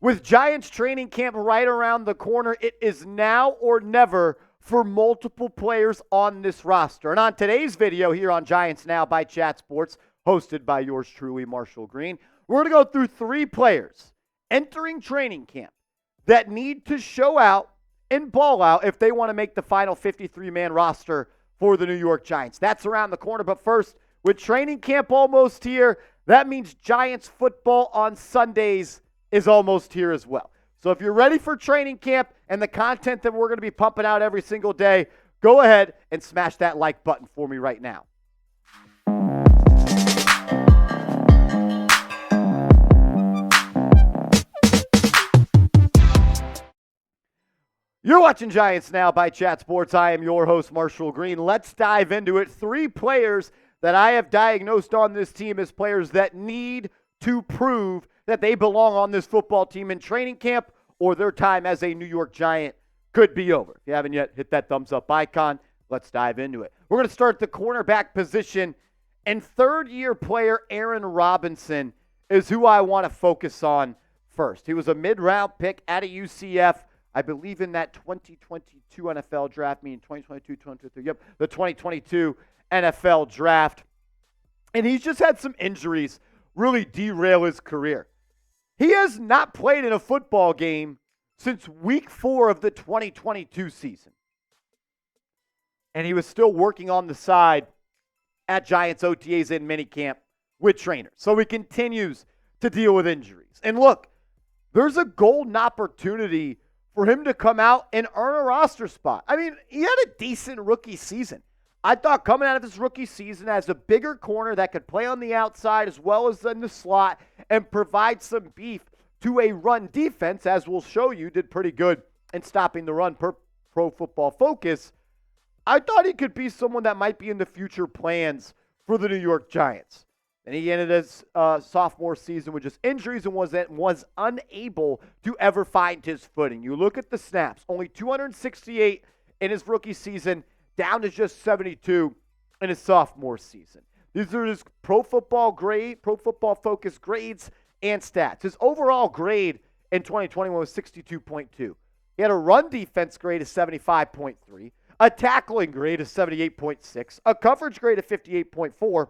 With Giants training camp right around the corner, it is now or never for multiple players on this roster. And on today's video here on Giants Now by Chat Sports, hosted by yours truly, Marshall Green, we're going to go through 3 players entering training camp that need to show out and ball out if they want to make the final 53-man roster for the New York Giants. That's around the corner. But first, with training camp almost here, that means Giants football on Sundays is almost here as well. So if you're ready for training camp and the content that we're going to be pumping out every single day, go ahead and smash that like button for me right now. You're watching Giants Now by Chat Sports. I am your host, Marshall Green. Let's dive into it. 3 players that I have diagnosed on this team as players that need to prove that they belong on this football team in training camp, or their time as a New York Giant could be over. If you haven't yet, hit that thumbs up icon. Let's dive into it. We're going to start the cornerback position, and third-year player Aaron Robinson is who I want to focus on first. He was a mid-round pick out of UCF, I believe in that 2022 NFL draft, meaning 2022, 2023, yep, the 2022 NFL draft. And he's just had some injuries really derail his career. He has not played in a football game since week 4 of the 2022 season. And he was still working on the side at Giants OTAs in minicamp with trainers. So he continues to deal with injuries. And look, there's a golden opportunity for him to come out and earn a roster spot. I mean, he had a decent rookie season. I thought coming out of his rookie season as a bigger corner that could play on the outside as well as in the slot and provide some beef to a run defense, as we'll show you, did pretty good in stopping the run per Pro Football Focus. I thought he could be someone that might be in the future plans for the New York Giants. And he ended his sophomore season with just injuries and was unable to ever find his footing. You look at the snaps, only 268 in his rookie season, down to just 72 in his sophomore season. These are his Pro Football Focus grades and stats. His overall grade in 2021 was 62.2. He had a run defense grade of 75.3, a tackling grade of 78.6, a coverage grade of 58.4,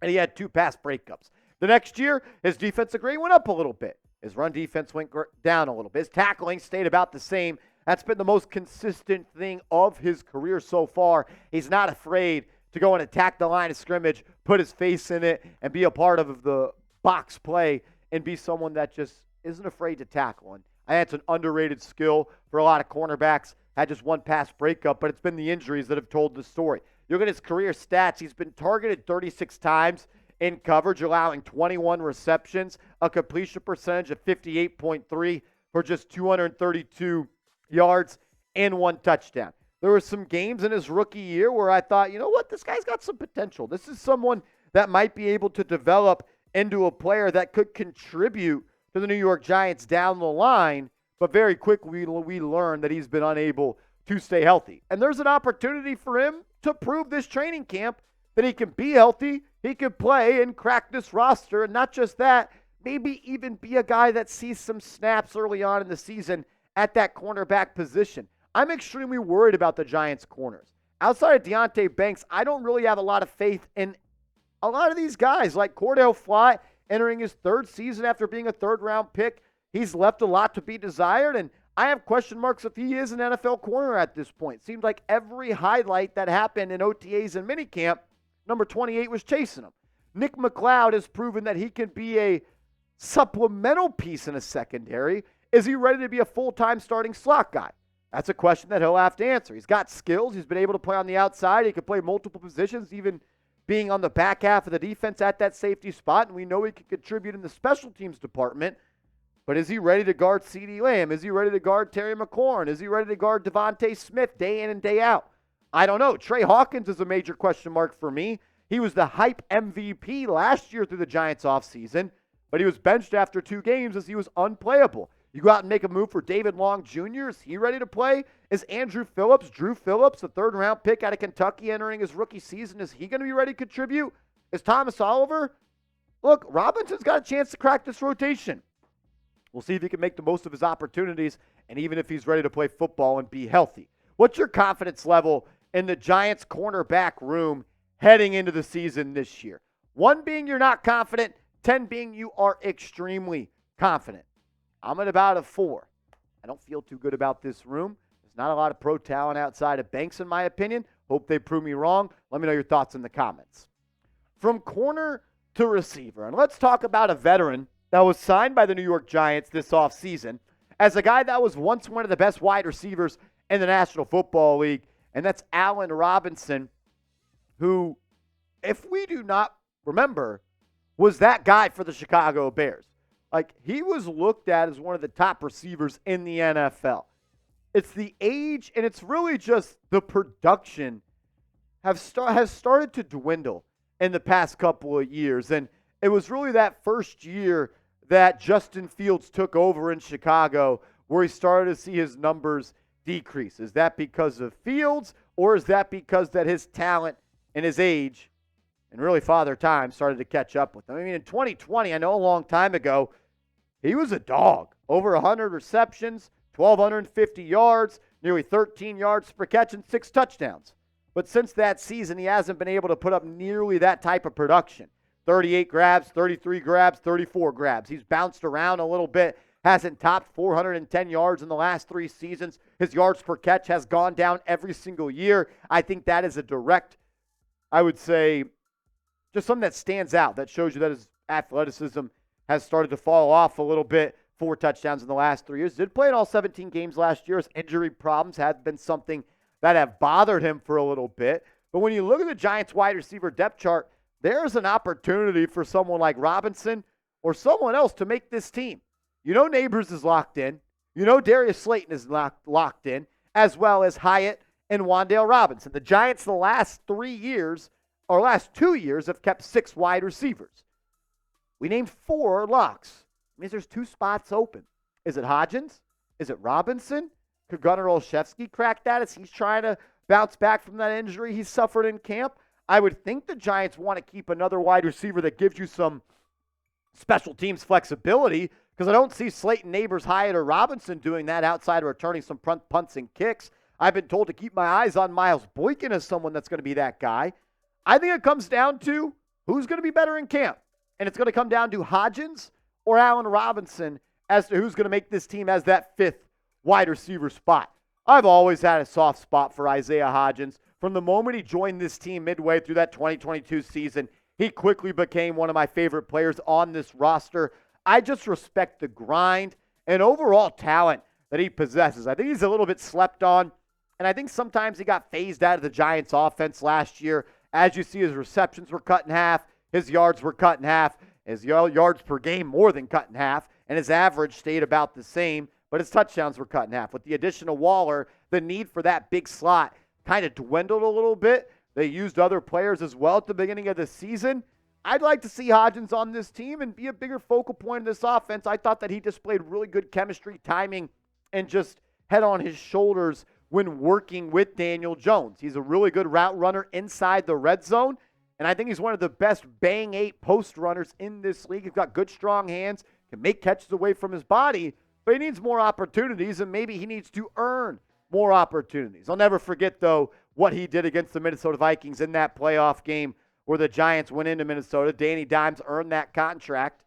and he had 2 pass breakups. The next year, his defensive grade went up a little bit. His run defense went down a little bit. His tackling stayed about the same. That's been the most consistent thing of his career so far. He's not afraid to go and attack the line of scrimmage, put his face in it, and be a part of the box play and be someone that just isn't afraid to tackle. And I think it's an underrated skill for a lot of cornerbacks. Had just 1 pass breakup, but it's been the injuries that have told the story. You look at his career stats. He's been targeted 36 times in coverage, allowing 21 receptions, a completion percentage of 58.3 for just 232 yards and 1 touchdown. There were some games in his rookie year where I thought, you know what, this guy's got some potential. This is someone that might be able to develop into a player that could contribute to the New York Giants down the line, but very quickly we learned that he's been unable to stay healthy. And there's an opportunity for him to prove this training camp that he can be healthy, he can play and crack this roster, and not just that, maybe even be a guy that sees some snaps early on in the season at that cornerback position. I'm extremely worried about the Giants' corners. Outside of Deonte Banks, I don't really have a lot of faith in a lot of these guys, like Cordell Flott entering his 3rd season after being a 3rd-round pick. He's left a lot to be desired, and I have question marks if he is an NFL corner at this point. Seems like every highlight that happened in OTAs and minicamp, number 28 was chasing him. Nick McLeod has proven that he can be a supplemental piece in a secondary. Is he ready to be a full-time starting slot guy? That's a question that he'll have to answer. He's got skills. He's been able to play on the outside. He can play multiple positions, even being on the back half of the defense at that safety spot. And we know he can contribute in the special teams department. But is he ready to guard CeeDee Lamb? Is he ready to guard Terry McLaurin? Is he ready to guard Devontae Smith day in and day out? I don't know. Trey Hawkins is a major question mark for me. He was the hype MVP last year through the Giants offseason, but he was benched after 2 games as he was unplayable. You go out and make a move for David Long Jr. Is he ready to play? Is Drew Phillips, a 3rd-round pick out of Kentucky entering his rookie season, is he going to be ready to contribute? Is Thomas Oliver? Look, Robinson's got a chance to crack this rotation. We'll see if he can make the most of his opportunities, and even if he's ready to play football and be healthy. What's your confidence level in the Giants cornerback room heading into the season this year? 1 being you're not confident, 10 being you are extremely confident. I'm at about a 4. I don't feel too good about this room. There's not a lot of pro talent outside of Banks, in my opinion. Hope they prove me wrong. Let me know your thoughts in the comments. From corner to receiver, and let's talk about a veteran that was signed by the New York Giants this offseason as a guy that was once one of the best wide receivers in the National Football League, and that's Allen Robinson, who, if we do not remember, was that guy for the Chicago Bears. Like, he was looked at as one of the top receivers in the NFL. It's the age, and it's really just the production has started to dwindle in the past couple of years. And it was really that first year that Justin Fields took over in Chicago where he started to see his numbers decrease. Is that because of Fields, or is that because that his talent and his age and really father time started to catch up with him? I mean, in 2020, I know a long time ago, he was a dog. Over 100 receptions, 1,250 yards, nearly 13 yards per catch, and 6 touchdowns. But since that season, he hasn't been able to put up nearly that type of production. 38 grabs, 33 grabs, 34 grabs. He's bounced around a little bit, hasn't topped 410 yards in the last 3 seasons. His yards per catch has gone down every single year. I think that is a direct, I would say, just something that stands out, that shows you that his athleticism has started to fall off a little bit. 4 touchdowns in the last 3 years. Did play in all 17 games last year. His injury problems have been something that have bothered him for a little bit. But when you look at the Giants wide receiver depth chart, there's an opportunity for someone like Robinson or someone else to make this team. You know Neighbors is locked in. You know Darius Slayton is locked in, as well as Hyatt and Wan'Dale Robinson. The Giants the last 3 years, or last 2 years, have kept 6 wide receivers. We named 4 locks. It means there's 2 spots open. Is it Hodgins? Is it Robinson? Could Gunnar Olszewski crack that as he's trying to bounce back from that injury he suffered in camp? I would think the Giants want to keep another wide receiver that gives you some special teams flexibility, because I don't see Slayton, Neighbors, Hyatt, or Robinson doing that outside of returning some punts and kicks. I've been told to keep my eyes on Miles Boykin as someone that's going to be that guy. I think it comes down to who's going to be better in camp. And it's going to come down to Hodgins or Allen Robinson as to who's going to make this team as that 5th wide receiver spot. I've always had a soft spot for Isaiah Hodgins. From the moment he joined this team midway through that 2022 season, he quickly became one of my favorite players on this roster. I just respect the grind and overall talent that he possesses. I think he's a little bit slept on, and I think sometimes he got phased out of the Giants' offense last year. As you see, his receptions were cut in half, his yards were cut in half, his yards per game more than cut in half, and his average stayed about the same, but his touchdowns were cut in half. With the addition of Waller, the need for that big slot kind of dwindled a little bit. They used other players as well at the beginning of the season. I'd like to see Hodgins on this team and be a bigger focal point in this offense. I thought that he displayed really good chemistry, timing, and just head on his shoulders when working with Daniel Jones. He's a really good route runner inside the red zone, and I think he's one of the best bang 8 post runners in this league. He's got good, strong hands, can make catches away from his body, but he needs more opportunities, and maybe he needs to earn more opportunities. I'll never forget, though, what he did against the Minnesota Vikings in that playoff game where the Giants went into Minnesota. Danny Dimes earned that contract,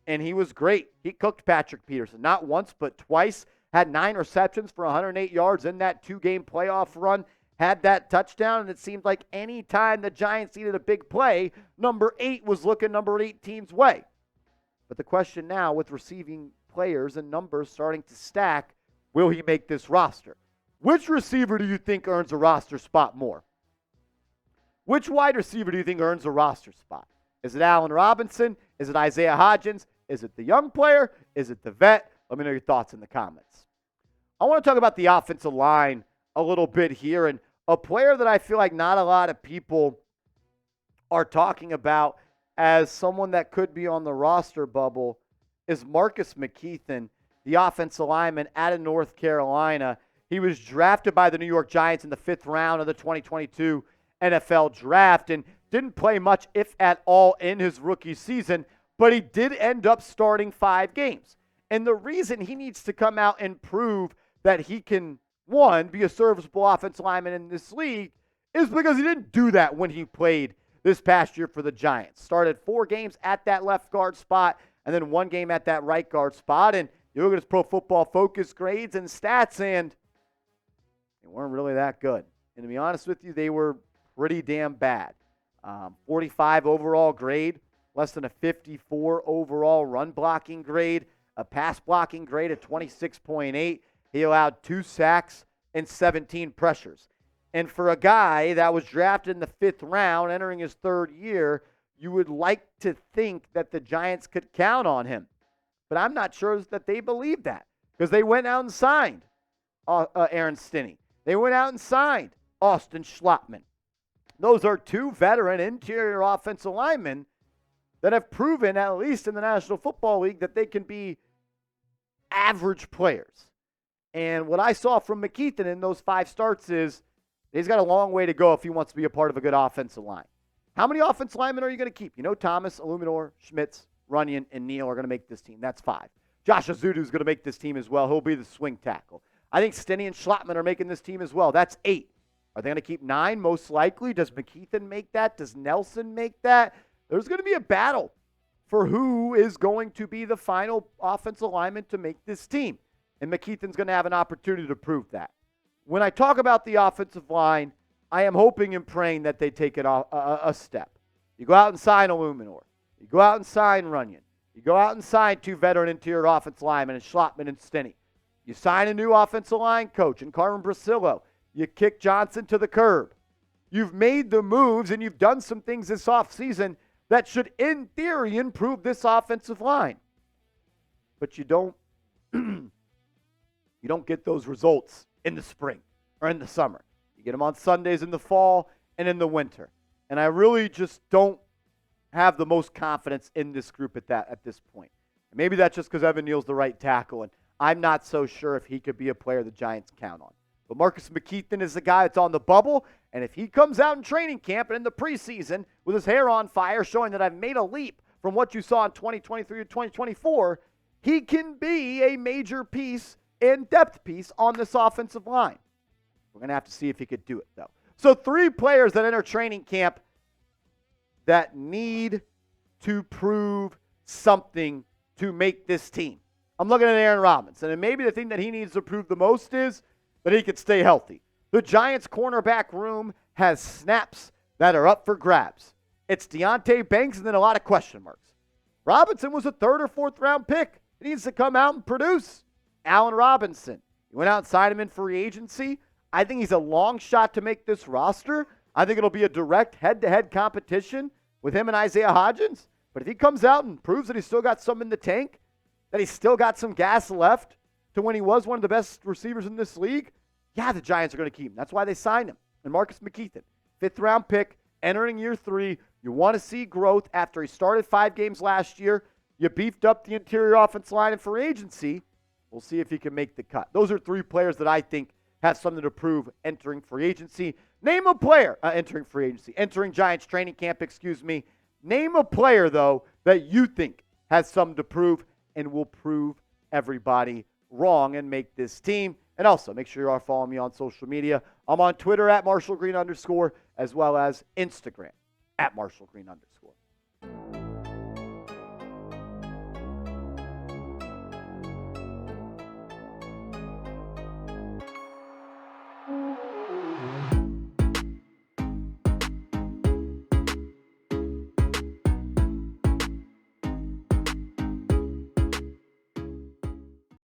and he was great. He cooked Patrick Peterson, not once but twice, had 9 receptions for 108 yards in that 2-game playoff run, had that touchdown, and it seemed like any time the Giants needed a big play, number 8 was looking number 18's way. But the question now, with receiving players and numbers starting to stack, will he make this roster? Which receiver do you think earns a roster spot more? Which wide receiver do you think earns a roster spot? Is it Allen Robinson? Is it Isaiah Hodgins? Is it the young player? Is it the vet? Let me know your thoughts in the comments. I want to talk about the offensive line a little bit here, and a player that I feel like not a lot of people are talking about as someone that could be on the roster bubble is Marcus McKethan, the offensive lineman out of North Carolina. He was drafted by the New York Giants in the 5th round of the 2022 NFL draft and didn't play much, if at all, in his rookie season, but he did end up starting 5 games. And the reason he needs to come out and prove that he can, one, be a serviceable offensive lineman in this league is because he didn't do that when he played this past year for the Giants. Started 4 games at that left guard spot and then 1 game at that right guard spot. And you look at his Pro Football Focus grades and stats, and they weren't really that good. And to be honest with you, they were pretty damn bad. 45 overall grade, less than a 54 overall run blocking grade, a pass blocking grade of 26.8. He allowed 2 sacks and 17 pressures. And for a guy that was drafted in the 5th round, entering his 3rd year, you would like to think that the Giants could count on him. But I'm not sure that they believe that, because they went out and signed Aaron Stinney. They went out and signed Austin Schlottman. Those are 2 veteran interior offensive linemen that have proven, at least in the National Football League, that they can be average players. And what I saw from McKethan in those 5 starts is he's got a long way to go if he wants to be a part of a good offensive line. How many offensive linemen are you going to keep? You know, Thomas, Illuminor, Schmitz, Runyon, and Neal are going to make this team. That's 5. Josh Azudu is going to make this team as well. He'll be the swing tackle. I think Stinney and Schlottman are making this team as well. That's 8. Are they going to keep 9? Most likely. Does McKethan make that? Does Nelson make that? There's going to be a battle for who is going to be the final offensive lineman to make this team. And McKethan's going to have an opportunity to prove that. When I talk about the offensive line, I am hoping and praying that they take it a step. You go out and sign Illuminor. You go out and sign Runyon. You go out and sign 2 veteran interior offensive linemen, and Schlottman and Stinney. You sign a new offensive line coach in Carmen Brasillo. You kick Johnson to the curb. You've made the moves, and you've done some things this offseason that should, in theory, improve this offensive line. But you don't get those results in the spring or in the summer. You get them on Sundays in the fall and in the winter. And I really just don't have the most confidence in this group at this point. And maybe that's just because Evan Neal's the right tackle, and I'm not so sure if he could be a player the Giants count on. But Marcus McKethan is the guy that's on the bubble, and if he comes out in training camp and in the preseason with his hair on fire, showing that I've made a leap from what you saw in 2023 to 2024, he can be a major piece and depth piece on this offensive line. We're going to have to see if he could do it, though. So 3 players that enter training camp that need to prove something to make this team. I'm looking at Aaron Robinson, and maybe the thing that he needs to prove the most is that he could stay healthy. The Giants' cornerback room has snaps that are up for grabs. It's Deonte Banks and then a lot of question marks. Robinson was a 3rd or 4th round pick. He needs to come out and produce. Allen Robinson. You went out and signed him in free agency. I think he's a long shot to make this roster. I think it'll be a direct head-to-head competition with him and Isaiah Hodgins. But if he comes out and proves that he's still got some in the tank, that he's still got some gas left to when he was one of the best receivers in this league, yeah, the Giants are going to keep him. That's why they signed him. And Marcus McKethan, 5th round pick, entering year 3. You want to see growth after he started 5 games last year. You beefed up the interior offensive line in free agency. We'll see if he can make the cut. Those are 3 players that I think have something to prove entering free agency. Name a player, entering Giants training camp, Name a player, though, that you think has something to prove and will prove everybody wrong and make this team. And also, make sure you are following me on social media. I'm on Twitter at @MarshallGreen_, as well as Instagram @MarshallGreen_.